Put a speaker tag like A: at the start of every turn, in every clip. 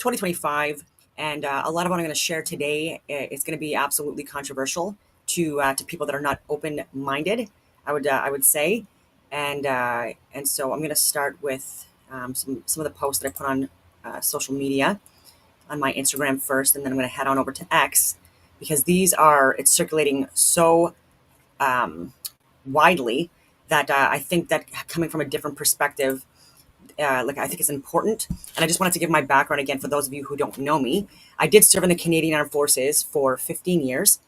A: 2025, and a lot of what I'm going to share today is going to be absolutely controversial to people that are not open-minded. I would say, and so I'm going to start with some of the posts that I put on social media on my Instagram first, and then I'm going to head on over to X because it's circulating so um, widely that I think that coming from a different perspective, I think it's important. And I just wanted to give my background again for those of you who don't know me. I did serve in the Canadian Armed Forces for 15 years,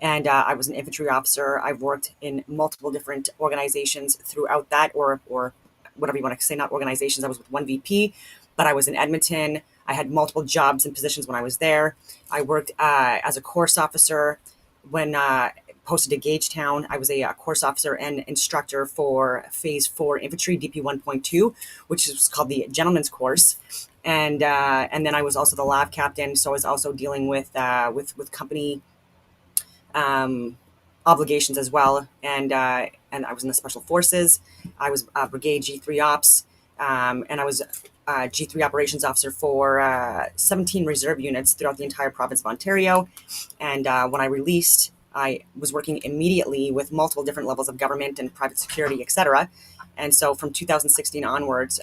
A: and I was an infantry officer. I've worked in multiple different organizations throughout that, or whatever you want to say, not organizations. I was with one VP, but I was in Edmonton. I had multiple jobs and positions when I was there. I worked as a course officer when posted to Gagetown. I was a course officer and instructor for Phase 4 Infantry DP 1.2, which is called the Gentleman's Course. And then I was also the LAV captain, so I was also dealing with company um, obligations as well. And I was in the Special Forces. I was Brigade G3 Ops, and I was G3 Operations Officer for 17 reserve units throughout the entire province of Ontario. And when I released, I was working immediately with multiple different levels of government and private security, etc. And so from 2016 onwards,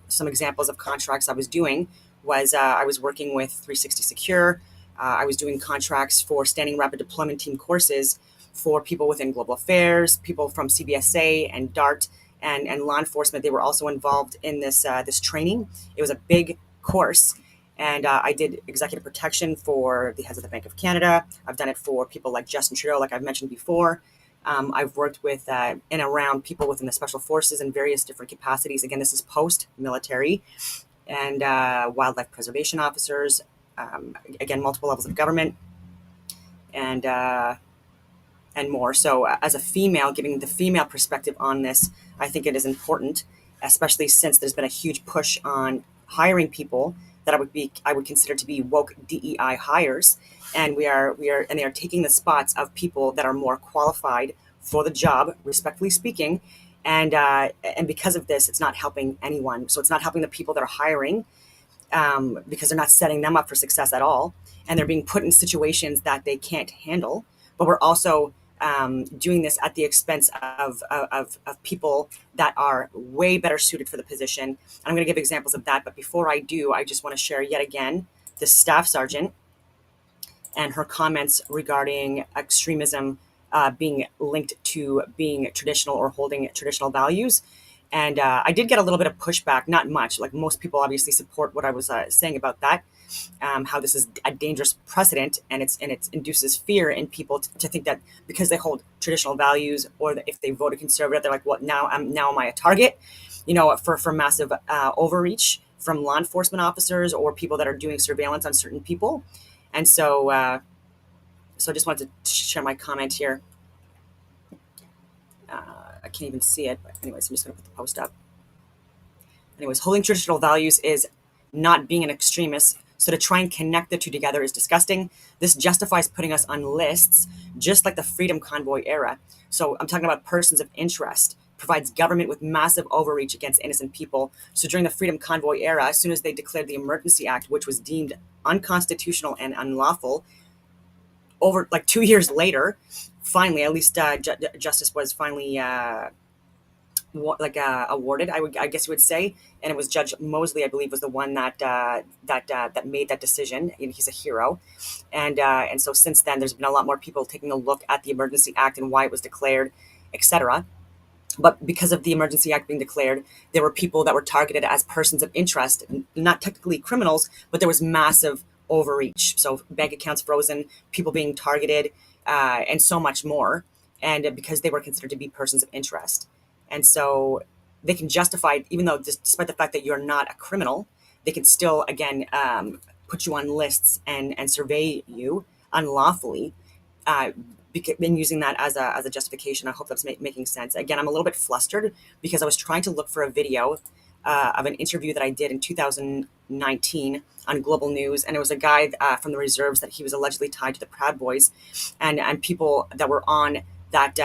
A: some examples of contracts I was doing was I was working with 360 Secure. I was doing contracts for Standing Rapid Deployment Team courses for people within global affairs, people from CBSA and DART, and law enforcement. They were also involved in this training. It was a big course, and I did executive protection for the heads of the Bank of Canada. I've done it for people like Justin Trudeau, like I've mentioned before. I've worked with and around people within the special forces in various different capacities. Again, this is post-military and wildlife preservation officers. Again, multiple levels of government and and more. So, as a female, giving the female perspective on this, I think it is important, especially since there's been a huge push on hiring people that I would consider to be woke DEI hires, and and they are taking the spots of people that are more qualified for the job, respectfully speaking, and because of this, it's not helping anyone. So it's not helping the people that are hiring because they're not setting them up for success at all, and they're being put in situations that they can't handle. But we're also doing this at the expense of people that are way better suited for the position. And I'm going to give examples of that. But before I do, I just want to share yet again the staff sergeant and her comments regarding extremism being linked to being traditional or holding traditional values. And I did get a little bit of pushback, not much. Like most people obviously support what I was saying about that, how this is a dangerous precedent, and it induces fear in people to think that because they hold traditional values, or that if they voted conservative, they're like, "What now? Am I a target?" For massive overreach from law enforcement officers or people that are doing surveillance on certain people. And so I just wanted to share my comment here. I can't even see it, but anyways, I'm just going to put the post up. Anyways, holding traditional values is not being an extremist. So to try and connect the two together is disgusting. This justifies putting us on lists, just like the Freedom Convoy era. So I'm talking about persons of interest, provides government with massive overreach against innocent people. So during the Freedom Convoy era, as soon as they declared the Emergency Act, which was deemed unconstitutional and unlawful, over like 2 years later, finally, at least justice was finally awarded. I guess you would say, and it was Judge Mosley, I believe, was the one that made that decision. And he's a hero, and so since then, there's been a lot more people taking a look at the Emergency Act and why it was declared, etc. But because of the Emergency Act being declared, there were people that were targeted as persons of interest, not technically criminals, but there was massive overreach. So bank accounts frozen, people being targeted, and so much more. And because they were considered to be persons of interest. And so they can justify, even though despite the fact that you're not a criminal, they can still, again, put you on lists and survey you unlawfully, uh, been using that as a justification. I hope that's making sense. Again, I'm a little bit flustered because I was trying to look for a video of an interview that I did in 2019 on Global News, and it was a guy from the reserves that he was allegedly tied to the Proud Boys, and people that were on that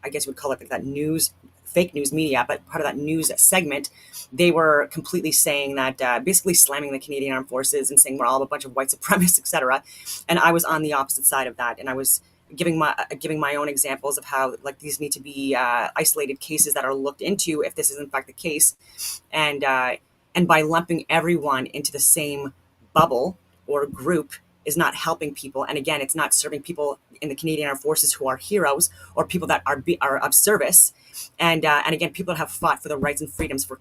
A: I guess you would call it like that news fake news media, but part of that news segment, they were completely saying that, basically slamming the Canadian Armed Forces and saying we're all a bunch of white supremacists, etc. And I was on the opposite side of that, and I was giving my own examples of how like these need to be isolated cases that are looked into if this is in fact the case, and by lumping everyone into the same bubble or group is not helping people. And again, it's not serving people in the Canadian Armed Forces who are heroes or people that are of service. And again, people that have fought for the rights and freedoms for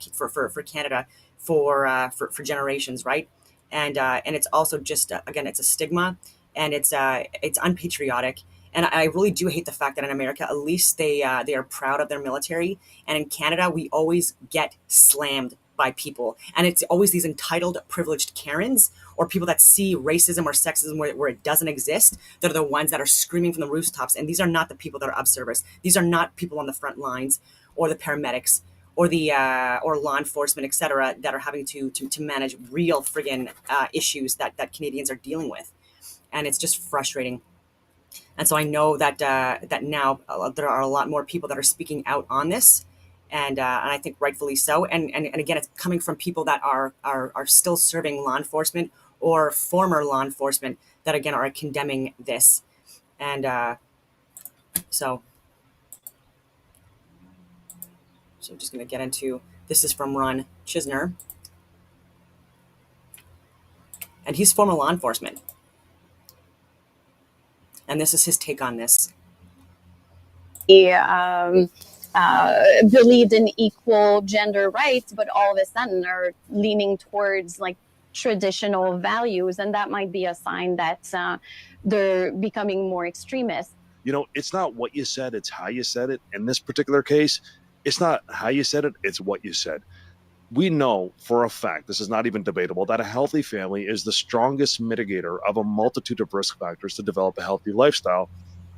A: Canada for generations, right? And it's also just again, it's a stigma, and it's unpatriotic. And I really do hate the fact that in America, at least they are proud of their military, and in Canada, we always get slammed by people, and it's always these entitled, privileged Karens or people that see racism or sexism where it doesn't exist. That are the ones that are screaming from the rooftops, and these are not the people that are of service. These are not people on the front lines or the paramedics or the or law enforcement, etc., that are having to manage real friggin' issues that Canadians are dealing with, and it's just frustrating. And so I know that that now there are a lot more people that are speaking out on this, and I think rightfully so. And again, it's coming from people that are still serving law enforcement or former law enforcement that again are condemning this. And so I'm just going to get into this. Is from Ron Chisner, and he's former law enforcement. And this is his take on this.
B: Believed in equal gender rights, but all of a sudden are leaning towards like traditional values, and that might be a sign that they're becoming more extremist.
C: You know, it's not what you said, it's how you said it. In this particular case, it's not how you said it, it's what you said. We know for a fact, this is not even debatable, that a healthy family is the strongest mitigator of a multitude of risk factors to develop a healthy lifestyle,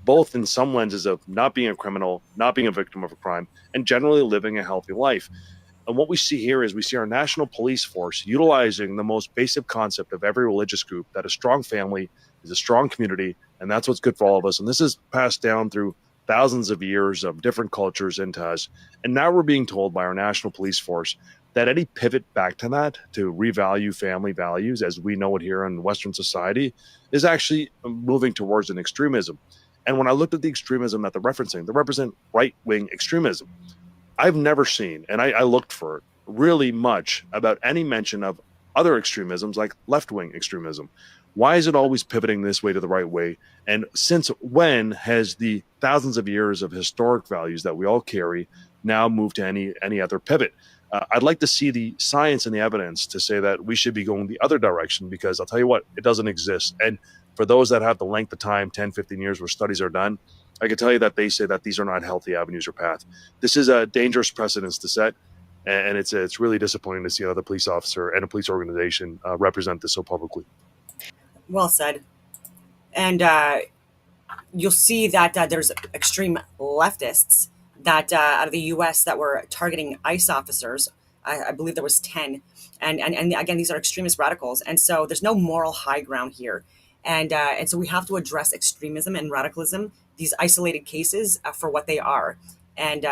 C: both in some lenses of not being a criminal, not being a victim of a crime, and generally living a healthy life. And what we see here is we see our national police force utilizing the most basic concept of every religious group, that a strong family is a strong community, and that's what's good for all of us. And this is passed down through thousands of years of different cultures into us. And now we're being told by our national police force that any pivot back to that, to revalue family values as we know it here in Western society, is actually moving towards an extremism. And when I looked at the extremism that they're referencing, they represent right-wing extremism. I've never seen, and I looked for it, really much about any mention of other extremisms like left-wing extremism. Why is it always pivoting this way to the right way? And since when has the thousands of years of historic values that we all carry now moved to any other pivot? I'd like to see the science and the evidence to say that we should be going the other direction, because I'll tell you what, it doesn't exist. And for those that have the length of time, 10, 15 years where studies are done, I can tell you that they say that these are not healthy avenues or path. This is a dangerous precedence to set, and it's really disappointing to see another police officer and a police organization represent this so publicly.
A: Well said. And you'll see that there's extreme leftists that out of the U.S. that were targeting ICE officers. I believe there was 10, and again, these are extremist radicals, and so there's no moral high ground here, and so we have to address extremism and radicalism, these isolated cases, for what they are, and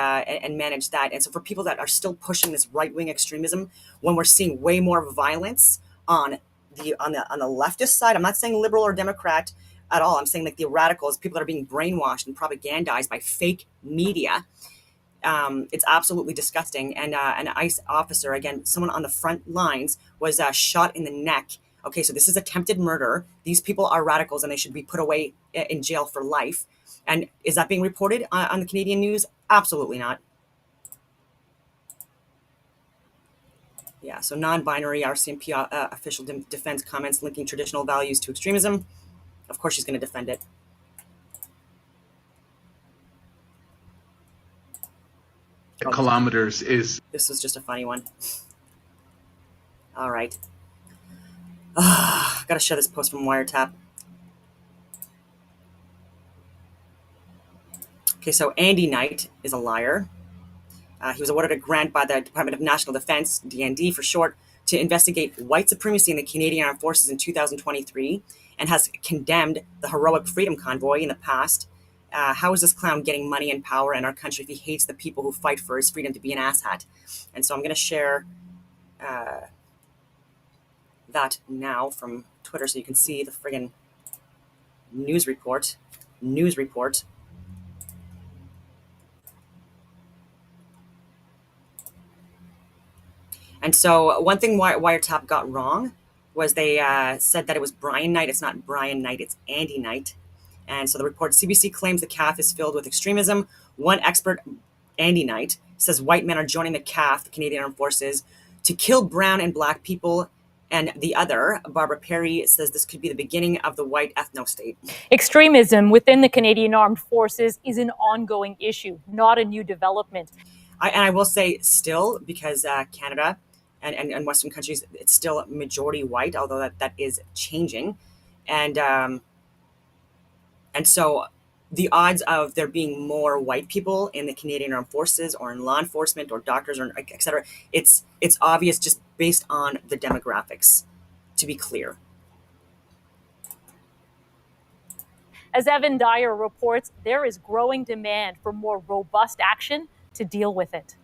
A: manage that. And so for people that are still pushing this right wing extremism, when we're seeing way more violence on the leftist side, I'm not saying liberal or Democrat at all. I'm saying like the radicals, people that are being brainwashed and propagandized by fake media. It's absolutely disgusting. And an ICE officer, again, someone on the front lines, was shot in the neck. Okay, so this is attempted murder. These people are radicals, and they should be put away in jail for life. And is that being reported on the Canadian news? Absolutely not. Yeah, so non-binary RCMP official defense comments linking traditional values to extremism. Of course she's going to defend it.
D: Kilometers is...
A: This was just a funny one. All right. Got to show this post from Wiretap. Okay, so Andy Knight is a liar. He was awarded a grant by the Department of National Defense, DND for short, to investigate white supremacy in the Canadian Armed Forces in 2023, and has condemned the heroic Freedom Convoy in the past. how is this clown getting money and power in our country if he hates the people who fight for his freedom to be an asshat? And so I'm going to share that now from Twitter so you can see the friggin' news report. And so one thing Wiretap got wrong was they said that it was Brian Knight. It's not Brian Knight, it's Andy Knight. And so the report, CBC claims the CAF is filled with extremism. One expert, Andy Knight, says white men are joining the CAF, the Canadian Armed Forces, to kill brown and black people. And the other, Barbara Perry, says this could be the beginning of the white ethno-state.
D: Extremism within the Canadian Armed Forces is an ongoing issue, not a new development.
A: I will say still, because Canada and Western countries, it's still majority white, although that is changing. And so the odds of there being more white people in the Canadian Armed Forces or in law enforcement or doctors or et cetera, it's obvious just based on the demographics, to be clear.
D: As Evan Dyer reports, there is growing demand for more robust action to deal with it.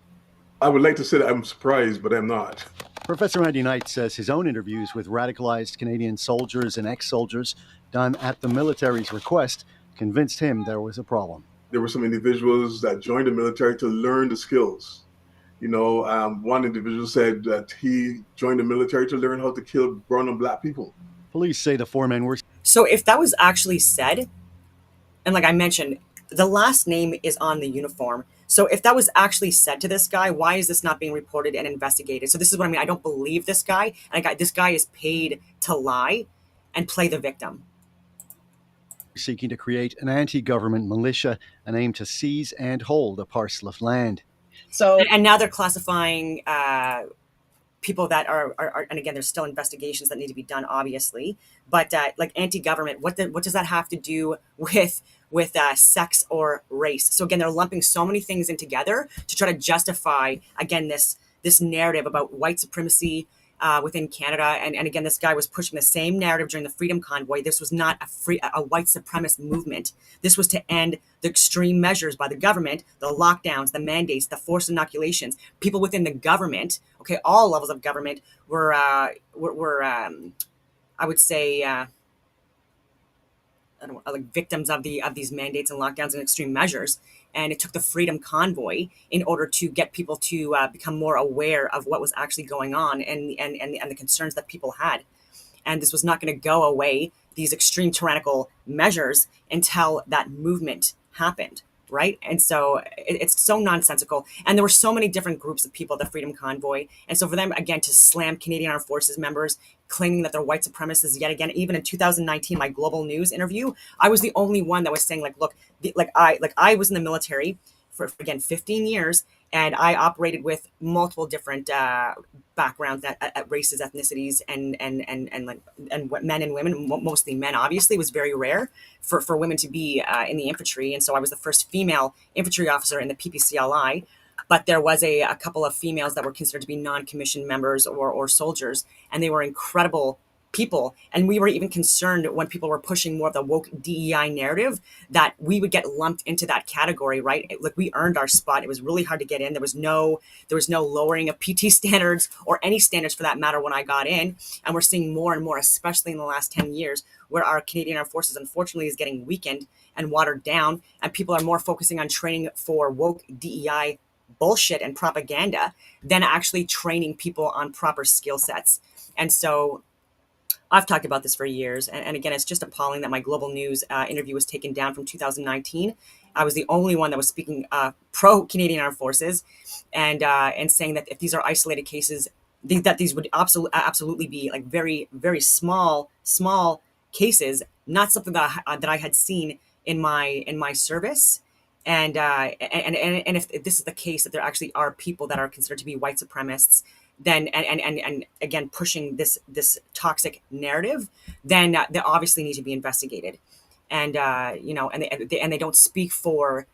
E: I would like to say that I'm surprised, but I'm not.
F: Professor Andy Knight says his own interviews with radicalized Canadian soldiers and ex-soldiers done at the military's request convinced him there was a problem.
E: There were some individuals that joined the military to learn the skills. You know, one individual said that he joined the military to learn how to kill brown and black people.
F: Police say the four men were...
A: So if that was actually said, and like I mentioned, the last name is on the uniform. So if that was actually said to this guy, why is this not being reported and investigated? So this is what I mean. I don't believe this guy. This guy is paid to lie and play the victim.
F: Seeking to create an anti-government militia and aim to seize and hold a parcel of land.
A: So and now they're classifying people that are and again, there's still investigations that need to be done, obviously. But like anti-government, what does that have to do with sex or race? So again, they're lumping so many things in together to try to justify again this narrative about white supremacy within Canada. And again, this guy was pushing the same narrative during the Freedom Convoy. This was not a white supremacist movement. This was to end the extreme measures by the government, the lockdowns, the mandates, the forced inoculations. People within the government, okay, all levels of government were I would say, like victims of these mandates and lockdowns and extreme measures. And it took the Freedom Convoy in order to get people to become more aware of what was actually going on and the concerns that people had. And this was not going to go away, these extreme tyrannical measures, until that movement happened, right? And so it's so nonsensical. And there were so many different groups of people at the Freedom Convoy. And so for them, again, to slam Canadian Armed Forces members, claiming that they're white supremacists yet again, even in 2019, my Global News interview, I was the only one that was saying, like, look, I was in the military for again 15 years, and I operated with multiple different backgrounds at races, ethnicities, and men and women, mostly men. Obviously, it was very rare for women to be in the infantry, and so I was the first female infantry officer in the PPCLI. But there was a couple of females that were considered to be non-commissioned members or soldiers, and they were incredible people. And we were even concerned when people were pushing more of the woke DEI narrative that we would get lumped into that category, right? Like, we earned our spot. It was really hard to get in. There was no lowering of PT standards or any standards for that matter when I got in. And we're seeing more and more, especially in the last 10 years, where our Canadian Armed Forces, unfortunately, is getting weakened and watered down. And people are more focusing on training for woke DEI bullshit and propaganda than actually training people on proper skill sets. And so I've talked about this for years. And again, it's just appalling that my Global News interview was taken down from 2019. I was the only one that was speaking pro Canadian Armed Forces and saying that if these are isolated cases, that these would absolutely be like very, very small cases, not something that I had seen in my service. And if this is the case, that there actually are people that are considered to be white supremacists, then and again pushing this toxic narrative, then they obviously need to be investigated. And and they don't speak for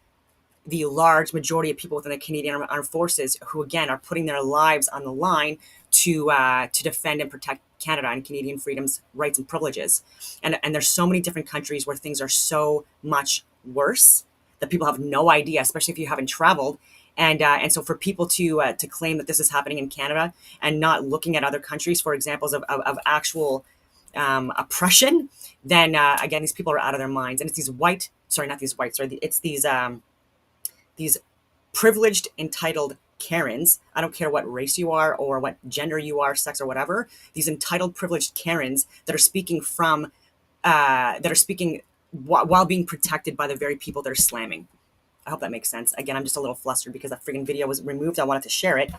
A: the large majority of people within the Canadian Armed Forces who again are putting their lives on the line to defend and protect Canada and Canadian freedoms, rights, and privileges. And there's so many different countries where things are so much worse that people have no idea, especially if you haven't traveled. And so for people to claim that this is happening in Canada and not looking at other countries for examples of actual oppression, then again, these people are out of their minds. And it's it's these privileged, entitled Karens. I don't care what race you are or what gender you are, sex or whatever. These entitled, privileged Karens that are speaking while being protected by the very people they're slamming. I hope that makes sense. Again, I'm just a little flustered because that friggin' video was removed. I wanted to share it.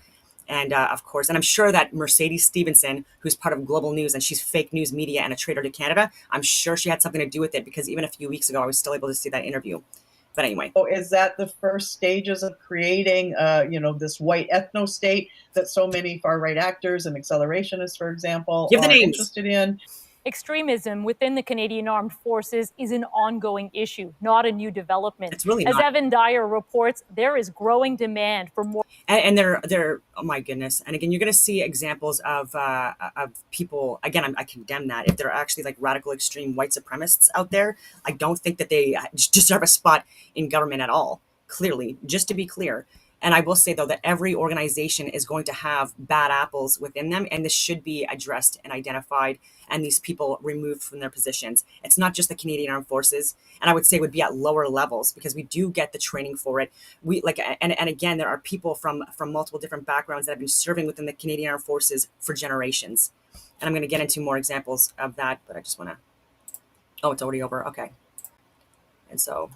A: And of course, and I'm sure that Mercedes Stephenson, who's part of Global News and she's fake news media and a traitor to Canada, I'm sure she had something to do with it, because even a few weeks ago, I was still able to see that interview. But anyway.
G: So is that the first stages of creating, this white ethno state that so many far right actors and accelerationists, for example,
A: Give the
G: are
A: names.
G: interested in?
D: Extremism within the Canadian Armed Forces is an ongoing issue, not a new development.
A: It's really
D: As
A: not.
D: Evan Dyer reports, there is growing demand for more.
A: And they're oh my goodness. And again, you're going to see examples of people. Again, I condemn that. If they're actually like radical extreme white supremacists out there, I don't think that they deserve a spot in government at all. Clearly, just to be clear. And I will say, though, that every organization is going to have bad apples within them, and this should be addressed and identified, and these people removed from their positions. It's not just the Canadian Armed Forces, and I would say it would be at lower levels, because we do get the training for it. And again, there are people from multiple different backgrounds that have been serving within the Canadian Armed Forces for generations. And I'm going to get into more examples of that, but I just want to. Oh, it's already over. Okay. And so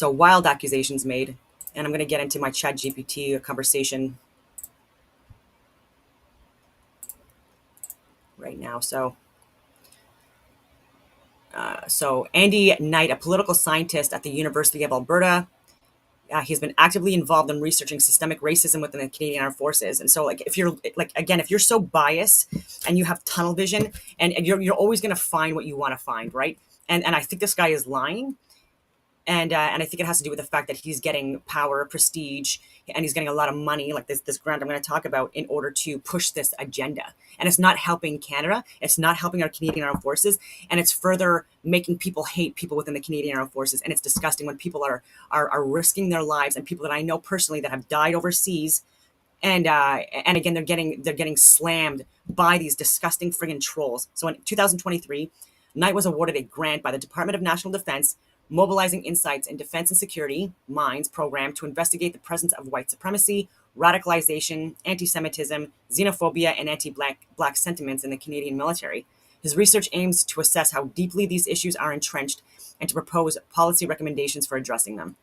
A: wild accusations made. And I'm going to get into my ChatGPT conversation right now. So Andy Knight, a political scientist at the University of Alberta, he's been actively involved in researching systemic racism within the Canadian Armed Forces. And so, if you're so biased and you have tunnel vision, and you're always going to find what you want to find, right? And I think this guy is lying. And I think it has to do with the fact that he's getting power, prestige, and he's getting a lot of money, like this grant I'm going to talk about, in order to push this agenda. And it's not helping Canada. It's not helping our Canadian Armed Forces. And it's further making people hate people within the Canadian Armed Forces. And it's disgusting when people are risking their lives, and people that I know personally that have died overseas. And again, they're getting slammed by these disgusting friggin' trolls. So in 2023, Knight was awarded a grant by the Department of National Defense, mobilizing insights in defense and security minds program to investigate the presence of white supremacy, radicalization, anti-Semitism, xenophobia, and anti-black sentiments in the Canadian military. His research aims to assess how deeply these issues are entrenched and to propose policy recommendations for addressing them.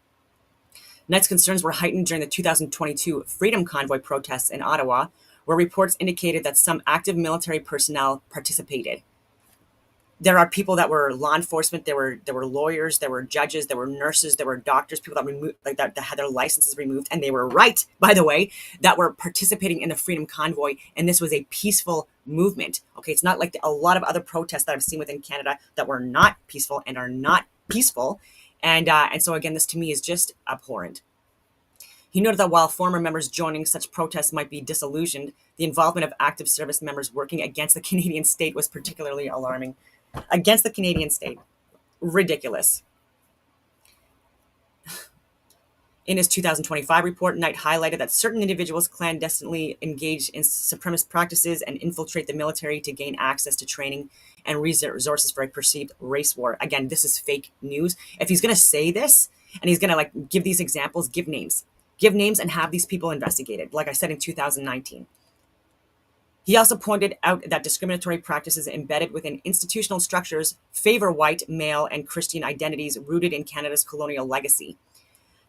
A: Knight's concerns were heightened during the 2022 Freedom Convoy protests in Ottawa, where reports indicated that some active military personnel participated. There are people that were law enforcement, there were lawyers, there were judges, there were nurses, there were doctors, people that had their licenses removed, and they were right, by the way, that were participating in the Freedom Convoy, and this was a peaceful movement. Okay, it's not like a lot of other protests that I've seen within Canada that were not peaceful and are not peaceful, and so again, this to me is just abhorrent. He noted that while former members joining such protests might be disillusioned, the involvement of active service members working against the Canadian state was particularly alarming. Against the Canadian state. Ridiculous. In his 2025 report, Knight highlighted that certain individuals clandestinely engage in supremacist practices and infiltrate the military to gain access to training and resources for a perceived race war. Again, this is fake news. If he's going to say this and he's going to give these examples, give names. Give names and have these people investigated, like I said in 2019. He also pointed out that discriminatory practices embedded within institutional structures favor white, male, and Christian identities rooted in Canada's colonial legacy.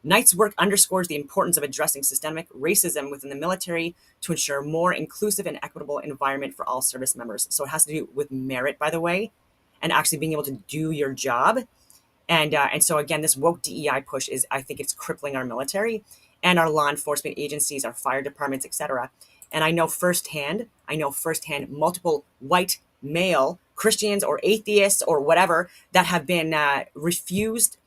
A: Knight's work underscores the importance of addressing systemic racism within the military to ensure a more inclusive and equitable environment for all service members. So it has to do with merit, by the way, and actually being able to do your job. And so again, this woke DEI push I think it's crippling our military and our law enforcement agencies, our fire departments, etc. And I know firsthand multiple white male Christians or atheists or whatever that have been refused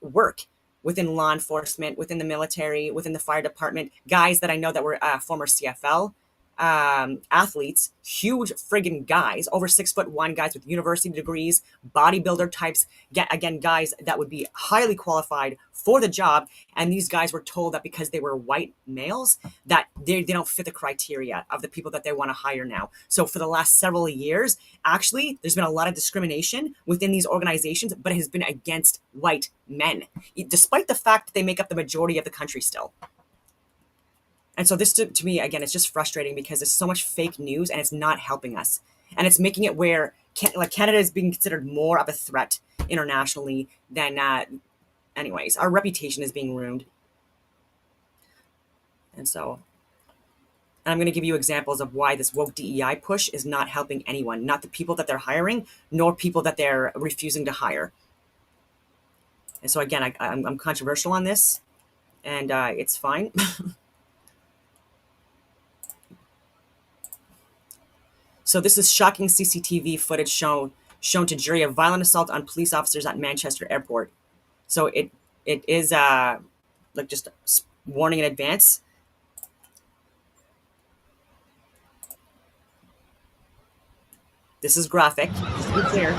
A: work within law enforcement, within the military, within the fire department, guys that I know that were former CFL athletes, huge friggin' guys, over 6'1" guys with university degrees, bodybuilder types, again, guys that would be highly qualified for the job. And these guys were told that because they were white males, that they don't fit the criteria of the people that they want to hire now. So for the last several years, actually, there's been a lot of discrimination within these organizations, but it has been against white men, despite the fact that they make up the majority of the country still. And so this, to me, again, it's just frustrating because there's so much fake news and it's not helping us. And it's making it where Canada is being considered more of a threat internationally than, anyways, our reputation is being ruined. And so, and I'm going to give you examples of why this woke DEI push is not helping anyone, not the people that they're hiring, nor people that they're refusing to hire. And so again, I'm controversial on this, and it's fine. So this is shocking CCTV footage shown to jury of violent assault on police officers at Manchester Airport. So it is like just warning in advance. This is graphic, just to be clear.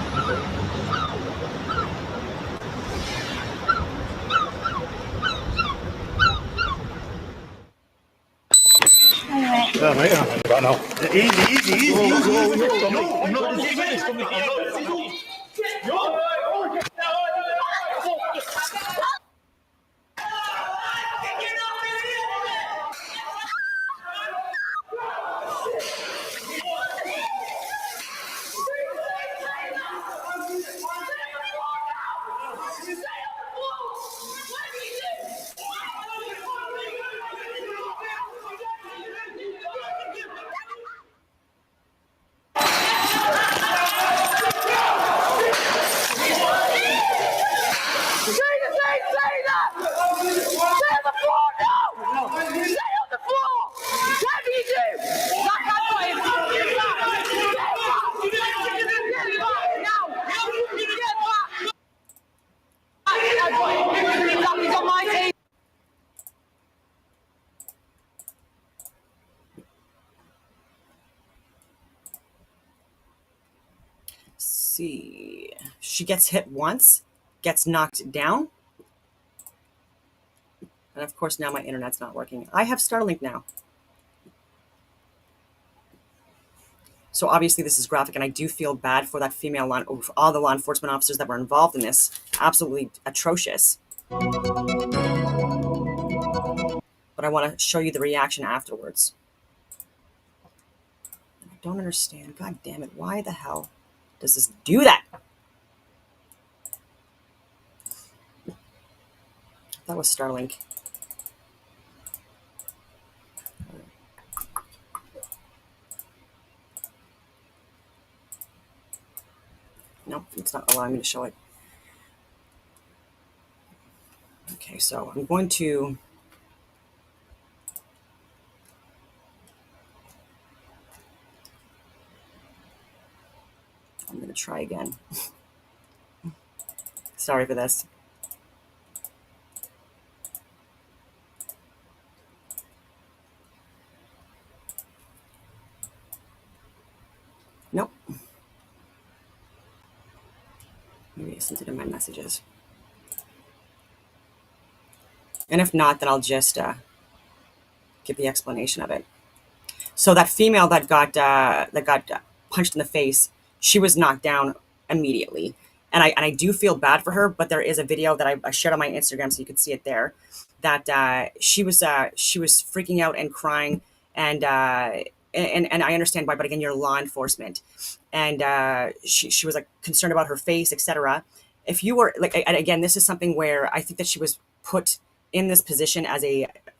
A: See, she gets hit once, gets knocked down, and of course now my internet's not working. I have Starlink now. So obviously this is graphic, and I do feel bad for that female all the law enforcement officers that were involved in this. Absolutely atrocious. But I want to show you the reaction afterwards. I don't understand. God damn it. Why the hell does this do that? That was Starlink. No, it's not allowing me to show it. Okay, so I'm going to try again. Sorry for this. Nope. Maybe I sent it in my messages. And if not, then I'll just give the explanation of it. So that female that got punched in the face, she was knocked down immediately. And I do feel bad for her, but there is a video that I shared on my Instagram, so you can see it there, that she was freaking out and crying, and I understand why, but again, you're law enforcement, and she was like concerned about her face, etc. If you were like, and again, this is something where I think that she was put in this position as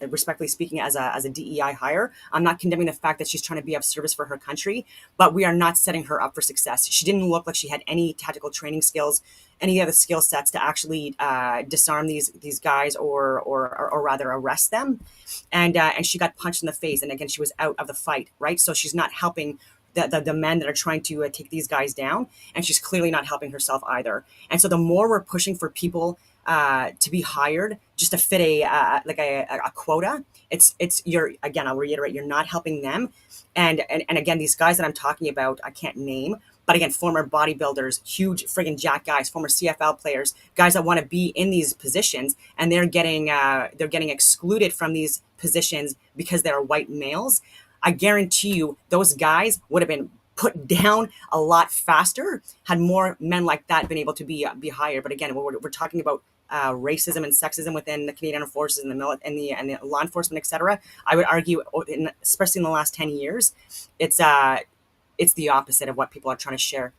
A: respectfully speaking, as a DEI hire. I'm not condemning the fact that she's trying to be of service for her country, but we are not setting her up for success. She didn't look like she had any tactical training skills, any other skill sets to actually disarm these guys or rather arrest them. And she got punched in the face. And again, she was out of the fight, right? So she's not helping the men that are trying to take these guys down. And she's clearly not helping herself either. And so the more we're pushing for people to be hired just to fit a quota. You're, again, I'll reiterate, you're not helping them. And again, these guys that I'm talking about, I can't name, but again, former bodybuilders, huge friggin' jack guys, former CFL players, guys that want to be in these positions, and they're getting excluded from these positions because they're white males. I guarantee you, those guys would have been put down a lot faster had more men like that been able to be hired. But again, we're talking about racism and sexism within the Canadian Armed Forces and the law enforcement, etc. I would argue, especially in the last 10 years, it's the opposite of what people are trying to share.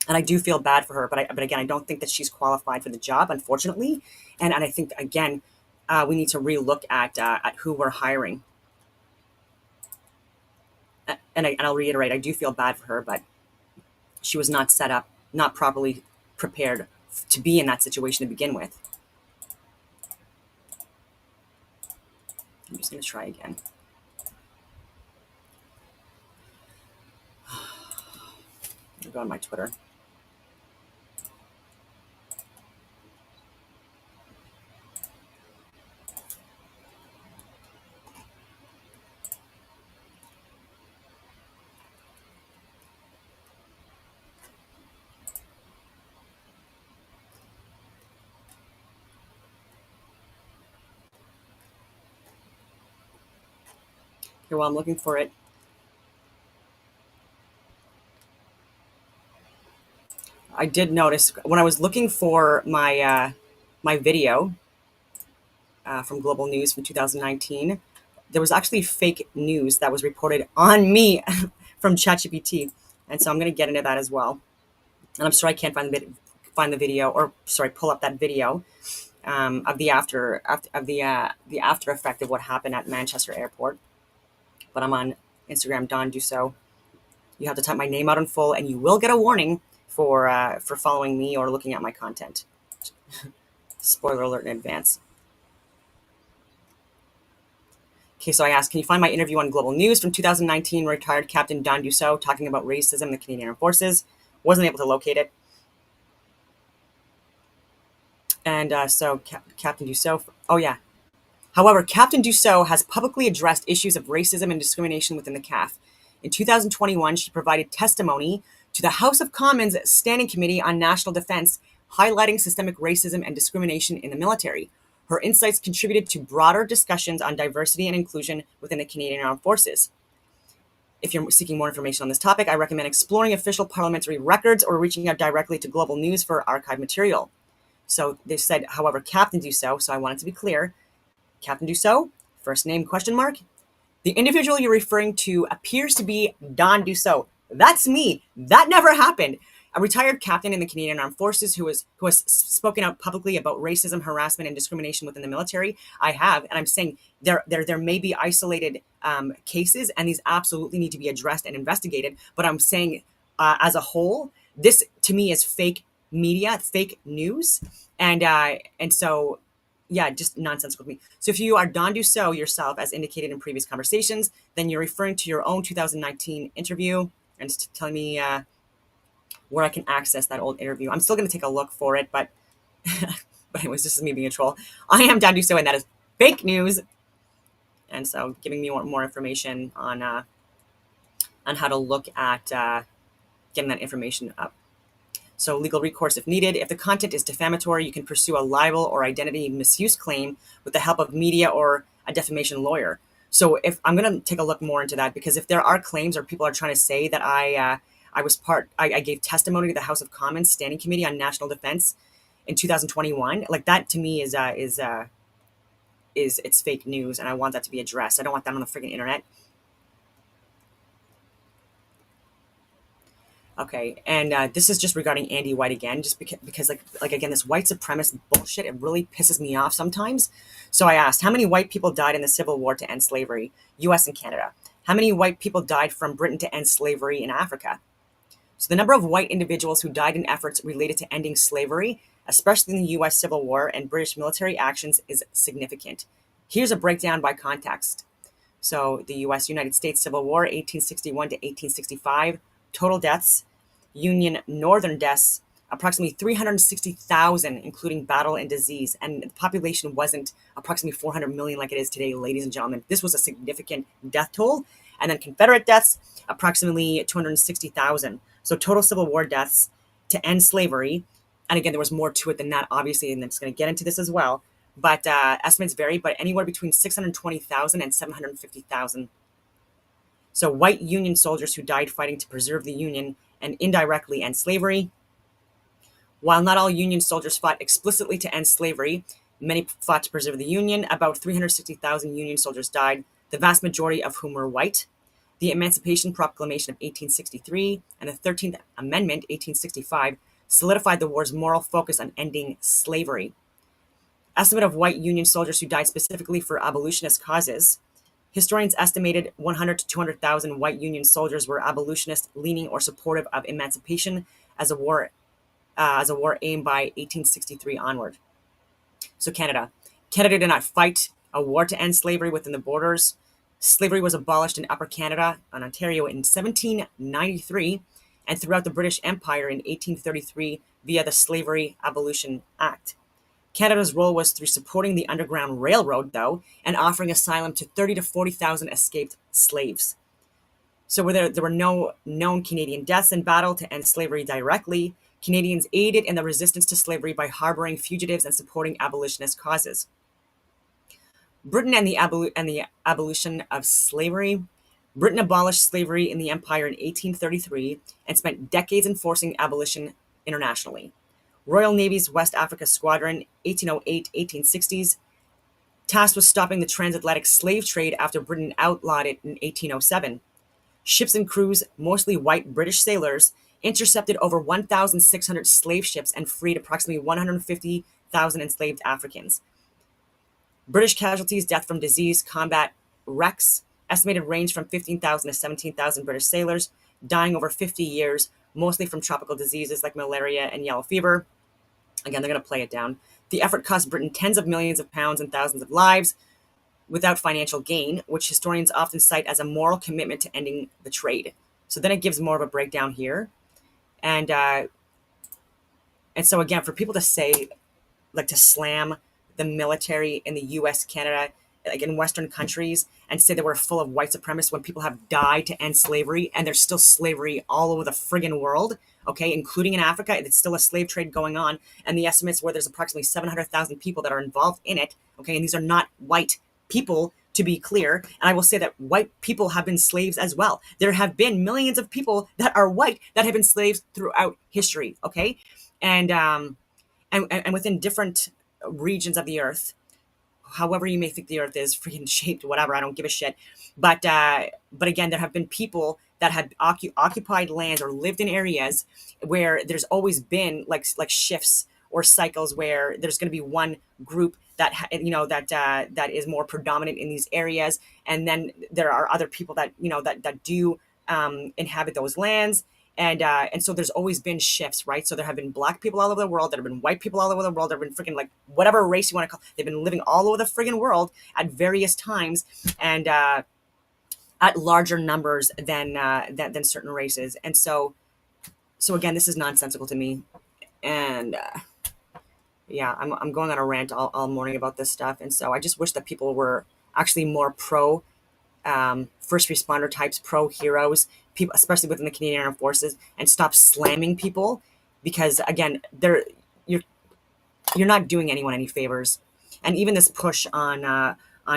A: And I do feel bad for her, but again, I don't think that she's qualified for the job, unfortunately. And I think, again, we need to relook at who we're hiring. And I'll reiterate, I do feel bad for her, but she was not set up, not properly prepared to be in that situation to begin with. I'm just going to try again. I'll go on my Twitter. Here, while I'm looking for it, I did notice when I was looking for my my video from Global News from 2019, there was actually fake news that was reported on me from ChatGPT, and so I'm going to get into that as well. And I'm sorry I can't find the video, or sorry, pull up that video of the after effect of what happened at Manchester Airport. But I'm on Instagram, Don Dussault. You have to type my name out in full, and you will get a warning for following me or looking at my content. Spoiler alert in advance. Okay, so I asked, can you find my interview on Global News from 2019, retired Captain Don Dussault talking about racism in the Canadian Armed Forces? Wasn't able to locate it. And so Captain Dussault, oh yeah. However, Captain Dussault has publicly addressed issues of racism and discrimination within the CAF. In 2021, she provided testimony to the House of Commons Standing Committee on National Defence, highlighting systemic racism and discrimination in the military. Her insights contributed to broader discussions on diversity and inclusion within the Canadian Armed Forces. If you're seeking more information on this topic, I recommend exploring official parliamentary records or reaching out directly to Global News for archive material. So they said, however, Captain Dussault, so I wanted to be clear, Captain Dussault, first name question mark. The individual you're referring to appears to be Don Dussault. That's me. That never happened. A retired captain in the Canadian Armed Forces who has spoken out publicly about racism, harassment, and discrimination within the military. I have, and I'm saying there may be isolated cases, and these absolutely need to be addressed and investigated. But I'm saying, as a whole, this to me is fake media, fake news, and so. Yeah, just nonsensical to me. So if you are Don Dussault yourself, as indicated in previous conversations, then you're referring to your own 2019 interview and just telling me where I can access that old interview. I'm still going to take a look for it, but anyways, this is me being a troll. I am Don Dussault, and that is fake news. And so giving me more information on how to look at getting that information up. So legal recourse if needed. If the content is defamatory, you can pursue a libel or identity misuse claim with the help of media or a defamation lawyer. So if I'm going to take a look more into that, because if there are claims or people are trying to say that I gave testimony to the House of Commons Standing Committee on National Defence in 2021, like that to me is it's fake news, and I want that to be addressed. I don't want that on the freaking internet. Okay, and this is just regarding Andy White again, just because like again, this white supremacist bullshit, it really pisses me off sometimes. So I asked, how many white people died in the Civil War to end slavery, U.S. and Canada? How many white people died from Britain to end slavery in Africa? So the number of white individuals who died in efforts related to ending slavery, especially in the U.S. Civil War and British military actions, is significant. Here's a breakdown by context. So the U.S. United States Civil War, 1861 to 1865, total deaths. Union Northern deaths, approximately 360,000, including battle and disease. And the population wasn't approximately 400 million like it is today, ladies and gentlemen. This was a significant death toll. And then Confederate deaths, approximately 260,000. So total Civil War deaths to end slavery. And again, there was more to it than that, obviously, and I'm just going to get into this as well. But estimates vary, but anywhere between 620,000 and 750,000. So white Union soldiers who died fighting to preserve the Union and indirectly end slavery. While not all Union soldiers fought explicitly to end slavery, many fought to preserve the Union. About 360,000 Union soldiers died, the vast majority of whom were white. The Emancipation Proclamation of 1863 and the 13th Amendment, 1865, solidified the war's moral focus on ending slavery. Estimate of white Union soldiers who died specifically for abolitionist causes. Historians estimated 100 to 200,000 white Union soldiers were abolitionist, leaning or supportive of emancipation as a war aimed by 1863 onward. So Canada did not fight a war to end slavery within the borders. Slavery was abolished in Upper Canada and Ontario in 1793 and throughout the British Empire in 1833 via the Slavery Abolition Act. Canada's role was through supporting the Underground Railroad, though, and offering asylum to 30 to 40,000 escaped slaves. So where there were no known Canadian deaths in battle to end slavery directly, Canadians aided in the resistance to slavery by harboring fugitives and supporting abolitionist causes. Britain and the abolition of slavery. Britain abolished slavery in the empire in 1833 and spent decades enforcing abolition internationally. Royal Navy's West Africa Squadron, 1808-1860s, tasked with stopping the transatlantic slave trade after Britain outlawed it in 1807. Ships and crews, mostly white British sailors, intercepted over 1,600 slave ships and freed approximately 150,000 enslaved Africans. British casualties, death from disease, combat, wrecks, estimated range from 15,000 to 17,000 British sailors, dying over 50 years, mostly from tropical diseases like malaria and yellow fever. Again, they're going to play it down. The effort cost Britain tens of millions of pounds and thousands of lives without financial gain, which historians often cite as a moral commitment to ending the trade. So then it gives more of a breakdown here. And so again, for people to say, like, to slam the military in the US, Canada, like in Western countries, and say that we're full of white supremacists when people have died to end slavery, and there's still slavery all over the friggin' world, okay, including in Africa. It's still a slave trade going on, and the estimates where there's approximately 700,000 people that are involved in it, okay, and these are not white people, to be clear. And I will say that white people have been slaves as well. There have been millions of people that are white that have been slaves throughout history, okay, and within different regions of the earth, however you may think the earth is freaking shaped, whatever, I don't give a shit. But again, there have been people that have occupied lands or lived in areas where there's always been like shifts or cycles where there's going to be one group that that is more predominant in these areas, and then there are other people that that do inhabit those lands. And so there's always been shifts, right? So there have been black people all over the world, there have been white people all over the world, there have been freaking, like, whatever race you want to call, they've been living all over the friggin' world at various times, and at larger numbers than certain races. And so again, this is nonsensical to me. And yeah, I'm going on a rant all morning about this stuff. And so I just wish that people were actually more pro first responder types, pro heroes, people, especially within the Canadian Armed Forces, and stop slamming people, because again, you're not doing anyone any favors. And even this push on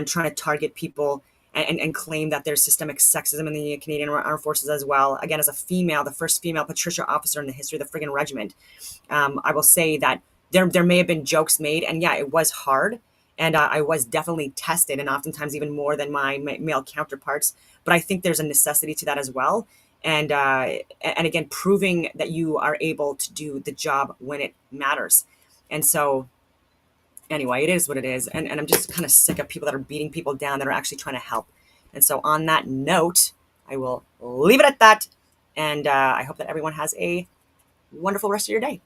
A: trying to target people and claim that there's systemic sexism in the Canadian Armed Forces as well. Again, as a female, the first female Patricia officer in the history of the friggin' regiment, I will say that there may have been jokes made, and yeah, it was hard. And I was definitely tested, and oftentimes even more than my male counterparts. But I think there's a necessity to that as well. And again, proving that you are able to do the job when it matters. And so anyway, it is what it is. And I'm just kind of sick of people that are beating people down that are actually trying to help. And so on that note, I will leave it at that. And I hope that everyone has a wonderful rest of your day.